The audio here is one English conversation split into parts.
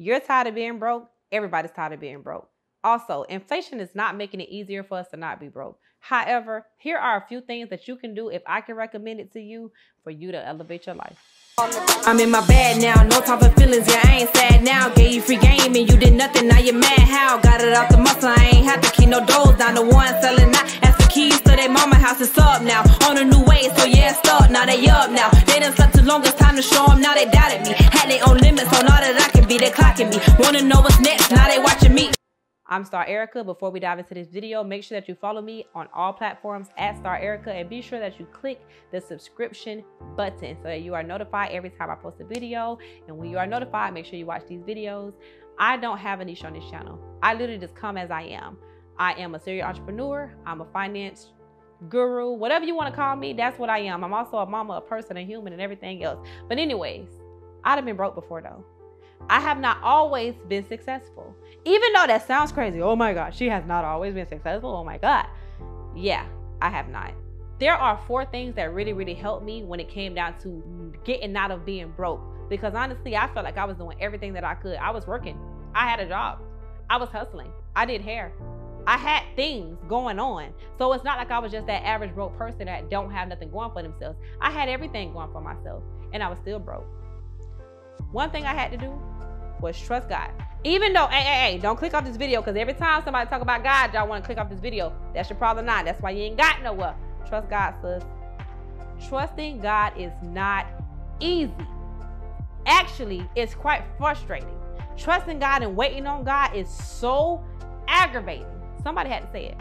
You're tired of being broke. Everybody's tired of being broke. Also, inflation is not making it easier for us to not be broke. However, here are a few things that you can do if I can recommend it to you for you to elevate your life. I'm in my bag now, no time for feelings, yeah, I ain't sad now. Gave you free game and you did nothing, now you're mad. How? Got it off the muscle, I ain't have to keep no doors down. The one selling out, ask the keys to their mama house, it's up now. On a new way, so yeah, it's up, now they up now. They done slept too long, it's time to show them, now they doubted me. Had their own limits, so now that I can be, they clocking me. Wanna know what's next, now they watching me. I'm Star Ericka. Before we dive into this video, make sure that you follow me on all platforms at Star Ericka, and be sure that you click the subscription button so that you are notified every time I post a video. And when you are notified, make sure you watch these videos. I don't have a niche on this channel. I literally just come as I am. I am a serial entrepreneur. I'm a finance guru, whatever you want to call me, that's what I am. I'm also a mama, a person, a human, and everything else. But anyways, I'd have been broke before though. I have not always been successful. Even though that sounds crazy. Oh my God, she has not always been successful. Oh my God. Yeah, I have not. There are 4 things that really helped me when it came down to getting out of being broke. Because honestly, I felt like I was doing everything that I could. I was working. I had a job. I was hustling. I did hair. I had things going on. So it's not like I was just that average broke person that don't have nothing going for themselves. I had everything going for myself, and I was still broke. One thing I had to do was trust God. Even though, hey, don't click off this video, because every time somebody talk about God, y'all want to click off this video. That's your problem not. That's why you ain't got nowhere. Trust God, sis. Trusting God is not easy. Actually, it's quite frustrating. Trusting God and waiting on God is so aggravating. Somebody had to say it.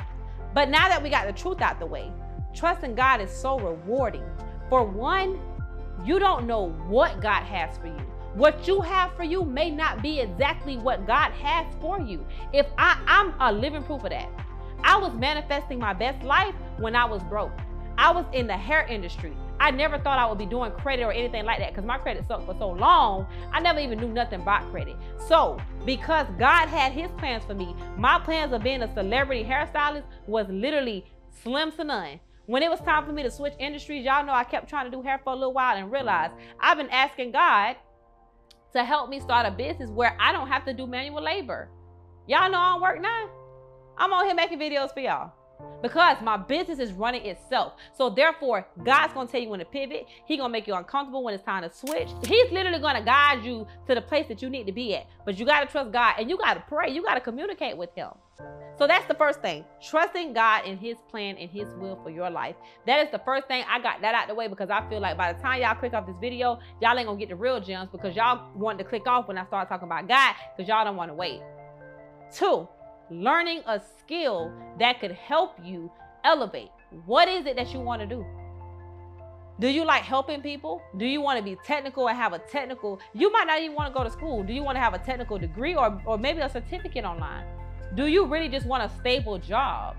But now that we got the truth out the way, trusting God is so rewarding. For one, you don't know what God has for you. What you have for you may not be exactly what God has for you. I'm a living proof of that. I was manifesting my best life when I was broke. I was in the hair industry. I never thought I would be doing credit or anything like that because my credit sucked for so long. I never even knew nothing about credit. So because God had his plans for me, my plans of being a celebrity hairstylist was literally slim to none. When it was time for me to switch industries, y'all know I kept trying to do hair for a little while and realized I've been asking God to help me start a business where I don't have to do manual labor. Y'all know I don't work now. I'm on here making videos for y'all because my business is running itself. So therefore, God's gonna tell you when to pivot. He's gonna make you uncomfortable when it's time to switch. He's literally gonna guide you to the place that you need to be at. But you gotta trust God and you gotta pray. You gotta communicate with him. So that's the first thing, trusting God and his plan and his will for your life. That is the first thing. I got that out the way because I feel like by the time y'all click off this video, y'all ain't gonna get the real gems because y'all want to click off when I start talking about God because y'all don't want to wait. 2, learning a skill that could help you elevate. What is it that you want to do? Do you like helping people? Do you want to be technical and have a technical? You might not even want to go to school. Do you want to have a technical degree or maybe a certificate online? Do you really just want a stable job?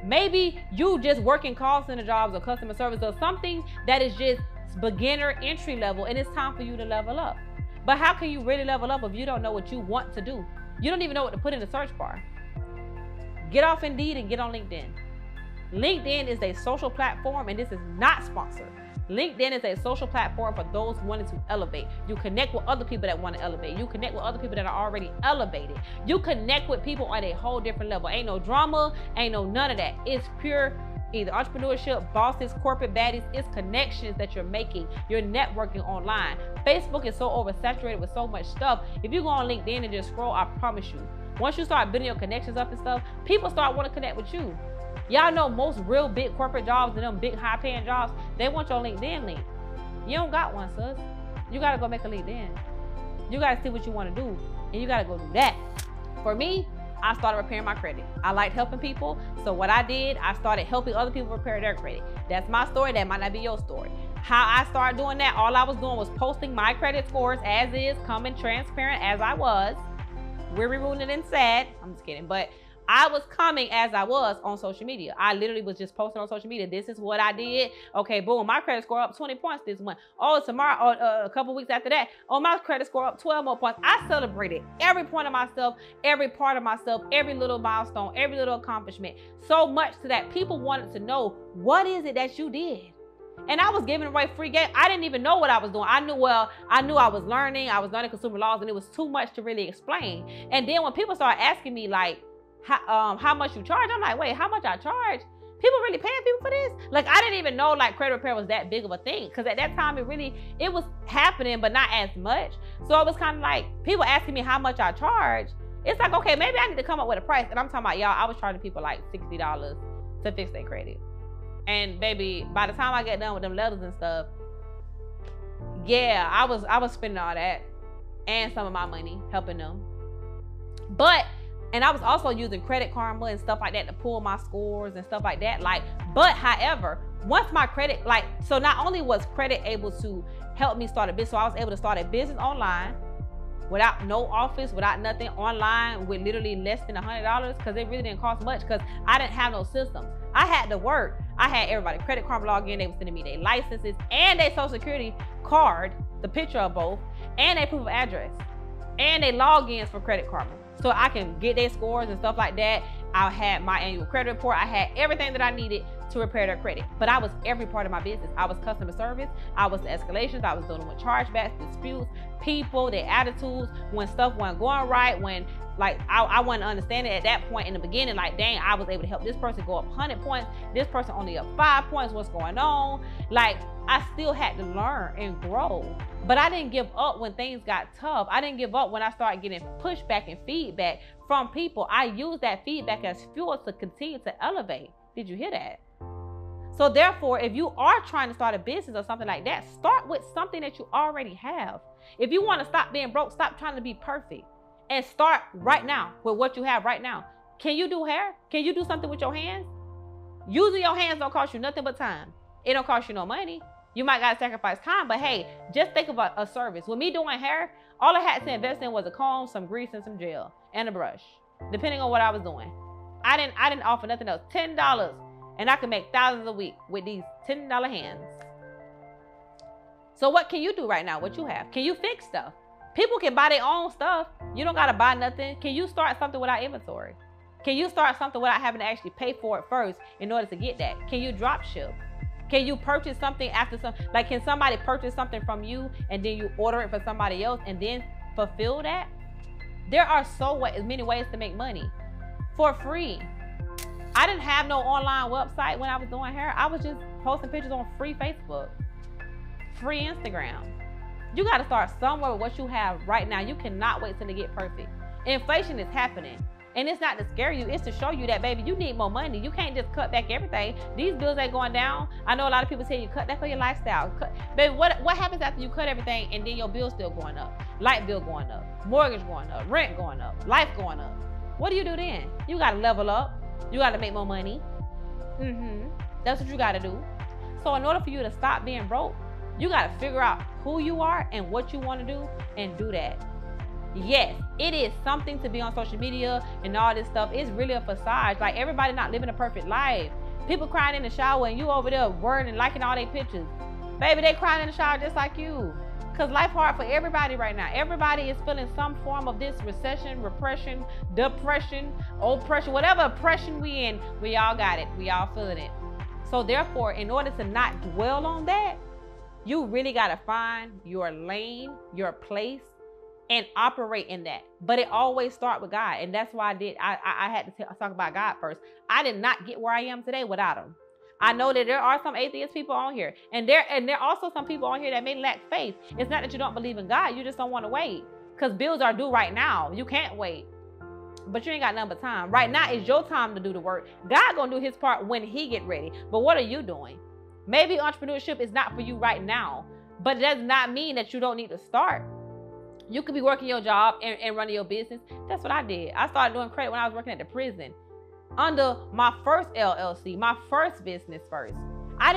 Maybe you just work in call center jobs or customer service or something that is just beginner entry level and it's time for you to level up. But how can you really level up if you don't know what you want to do? You don't even know what to put in the search bar. Get off Indeed and get on LinkedIn. LinkedIn is a social platform and this is not sponsored. LinkedIn is a social platform for those wanting to elevate. You connect with other people that want to elevate. You connect with other people that are already elevated. You connect with people on a whole different level. Ain't no drama, ain't no none of that. It's pure either entrepreneurship, bosses, corporate baddies. It's connections that you're making. You're networking online. Facebook is so oversaturated with so much stuff. If you go on LinkedIn and just scroll, I promise you, once you start building your connections up and stuff, people start wanting to connect with you. Y'all know most real big corporate jobs and them big high paying jobs, they want your LinkedIn link. You don't got one, sis. You gotta go make a LinkedIn. You gotta see what you wanna do and you gotta go do that. For me, I started repairing my credit. I liked helping people. So what I did, I started helping other people repair their credit. That's my story, that might not be your story. How I started doing that, all I was doing was posting my credit scores as is, coming transparent as I was. Weary, wounded, and sad. I'm just kidding, but I was coming as I was on social media. I literally was just posting on social media. This is what I did. Okay, boom, my credit score up 20 points this month. Oh, tomorrow, a couple weeks after that, oh, my credit score up 12 more points. I celebrated every point of myself, every part of myself, every little milestone, every little accomplishment. So much to that people wanted to know, what is it that you did? And I was giving away free game. I didn't even know what I was doing. I knew I was learning. I was learning consumer laws, and it was too much to really explain. And then when people started asking me like, how much you charge? I'm like, wait, how much I charge? People really paying people for this? Like, I didn't even know like credit repair was that big of a thing. Cause at that time it was happening, but not as much. So it was kind of like people asking me how much I charge. It's like, okay, maybe I need to come up with a price. And I'm talking about, y'all, I was charging people like $60 to fix their credit. And baby, by the time I get done with them letters and stuff, yeah, I was spending all that and some of my money helping them. And I was also using Credit Karma and stuff like that to pull my scores and stuff like that. However, once my credit, so not only was credit able to help me start a business, so I was able to start a business online without no office, without nothing, online with literally less than $100, because it really didn't cost much because I didn't have no systems. I had to work. I had everybody Credit Karma log in. They were sending me their licenses and their social security card, the picture of both, and their proof of address, and their logins for Credit Karma. So I can get their scores and stuff like that. I had my annual credit report. I had everything that I needed to repair their credit. But I was every part of my business. I was customer service. I was the escalations. I was dealing with chargebacks, disputes, people, their attitudes, when stuff wasn't going right, when I wasn't understanding at that point in the beginning, like, dang, I was able to help this person go up 100 points. This person only up 5 points. What's going on? Like, I still had to learn and grow. But I didn't give up when things got tough. I didn't give up when I started getting pushback and feedback from people. I used that feedback as fuel to continue to elevate. Did you hear that? So therefore, if you are trying to start a business or something like that, start with something that you already have. If you want to stop being broke, stop trying to be perfect and start right now with what you have right now. Can you do hair? Can you do something with your hands? Using your hands don't cost you nothing but time. It don't cost you no money. You might gotta sacrifice time, but hey, just think about a service. With me doing hair, all I had to invest in was a comb, some grease, and some gel, and a brush, depending on what I was doing. I didn't offer nothing else. $10, and I could make thousands a week with these $10 hands. So what can you do right now? What you have? Can you fix stuff? People can buy their own stuff. You don't gotta buy nothing. Can you start something without inventory? Can you start something without having to actually pay for it first in order to get that? Can you drop ship? Can you purchase something after like, can somebody purchase something from you and then you order it for somebody else and then fulfill that? There are many ways to make money for free. I didn't have no online website when I was doing hair. I was just posting pictures on free Facebook, free Instagram. You got to start somewhere with what you have right now. You cannot wait till it get perfect. Inflation is happening. And it's not to scare you, it's to show you that, baby, you need more money. You can't just cut back everything. These bills ain't going down. I know a lot of people say you cut that for your lifestyle. Baby, what happens after you cut everything and then your bill's still going up? Light bill going up, mortgage going up, rent going up, life going up. What do you do then? You gotta level up. You gotta make more money. That's what you gotta do. So in order for you to stop being broke, you gotta figure out who you are and what you wanna do and do that. Yes, it is something to be on social media and all this stuff. It's really a facade. Like, everybody not living a perfect life. People crying in the shower and you over there worrying and liking all their pictures. Baby, they crying in the shower just like you. Because life hard for everybody right now. Everybody is feeling some form of this recession, repression, depression, oppression, whatever oppression we in, we all got it. We all feeling it. So therefore, in order to not dwell on that, you really got to find your lane, your place, and operate in that. But it always starts with God. And that's why I had to talk about God first. I did not get where I am today without him. I know that there are some atheist people on here. And there are also some people on here that may lack faith. It's not that you don't believe in God. You just don't want to wait. Because bills are due right now. You can't wait. But you ain't got nothing but time. Right now is your time to do the work. God gonna do his part when he get ready. But what are you doing? Maybe entrepreneurship is not for you right now. But it does not mean that you don't need to start. You could be working your job and running your business. That's what I did. I started doing credit when I was working at the prison under my first LLC, my first business first. I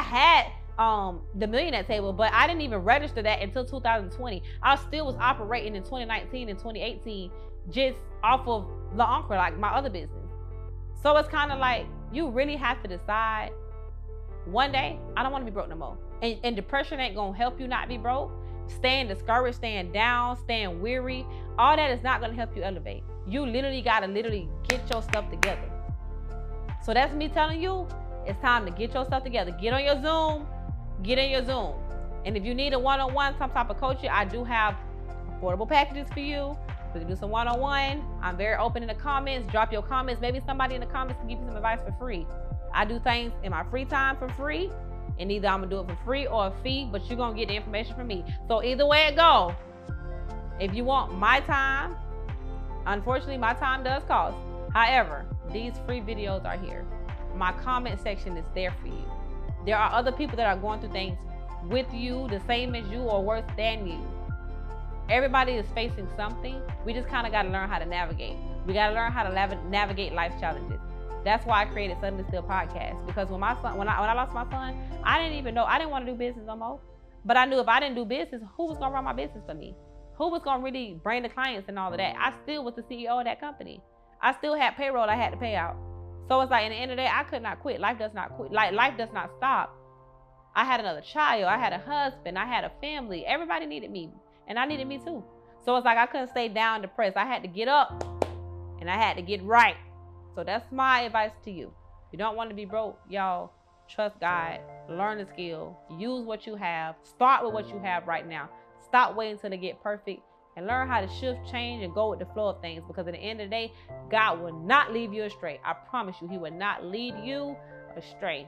had the millionaire table, but I didn't even register that until 2020. I still was operating in 2019 and 2018 just off of L'Ancre, like my other business. So it's kind of like, you really have to decide, one day, I don't want to be broke no more. And depression ain't going to help you not be broke. Staying discouraged, staying down, staying weary, all that is not going to help you elevate. You literally got to get your stuff together. So that's me telling you, it's time to get yourself together. Get on your Zoom. Get in your Zoom. And if you need a one-on-one, some type of coaching, I do have affordable packages for you. We can do some one-on-one. I'm very open in the comments. Drop your comments. Maybe somebody in the comments can give you some advice for free. I do things in my free time for free. And either I'm going to do it for free or a fee, but you're going to get the information from me. So either way it go, if you want my time, unfortunately, my time does cost. However, these free videos are here. My comment section is there for you. There are other people that are going through things with you, the same as you or worse than you. Everybody is facing something. We just kind of got to learn how to navigate. We got to learn how to navigate life's challenges. That's why I created Suddenly Still Podcast, because when I lost my son, I didn't even know, I didn't want to do business no more. But I knew if I didn't do business, who was going to run my business for me? Who was going to really bring the clients and all of that? I still was the CEO of that company. I still had payroll I had to pay out. So it's like, in the end of the day, I could not quit. Life does not quit. Like, life does not stop. I had another child. I had a husband. I had a family. Everybody needed me. And I needed me too. So it's like I couldn't stay down depressed. I had to get up and I had to get right. So that's my advice to you. You don't want to be broke, y'all. Trust God. Learn the skill. Use what you have. Start with what you have right now. Stop waiting until they get perfect. And learn how to shift, change, and go with the flow of things. Because at the end of the day, God will not leave you astray. I promise you, he will not lead you astray.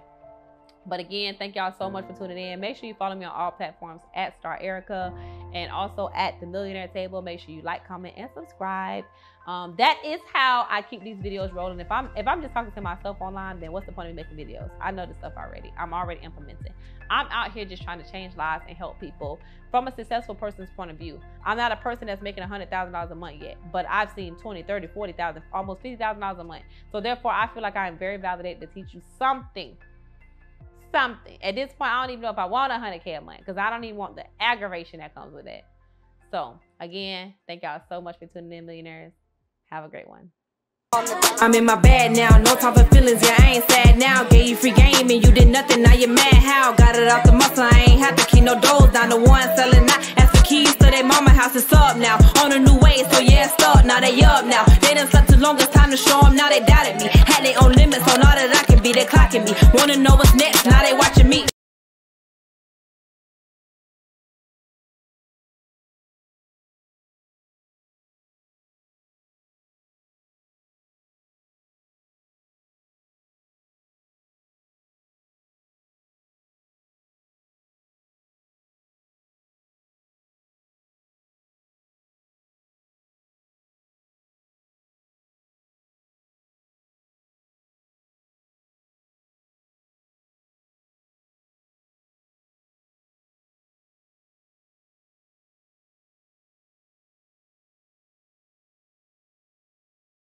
But again, thank y'all so much for tuning in. Make sure you follow me on all platforms at Star Ericka, and also at The Millionaire Table. Make sure you like, comment, and subscribe. That is how I keep these videos rolling. If I'm just talking to myself online, then what's the point of making videos? I know this stuff already. I'm already implementing. I'm out here just trying to change lives and help people from a successful person's point of view. I'm not a person that's making $100,000 a month yet, but I've seen 20, 30, 40,000, almost $50,000 a month. So therefore, I feel like I am very validated to teach you something. At this point, I don't even know if I want 100K a month, because I don't even want the aggravation that comes with that. So again, thank y'all so much for tuning in, millionaires. Have a great one. I'm in my bag now, no time for feelings, yeah, I ain't sad now. Gave you free game and you did nothing, now you're mad. How? Got it off the muscle, I ain't have to keep no doors down. The one selling out, ask for keys to their mama house, it's up now. On a new way, so yeah, it's up, now they up now. They done slept too long, it's time to show them, now they doubted me. Had their own limits on all that I can be, they clocking me. Wanna know what's next, now they watching.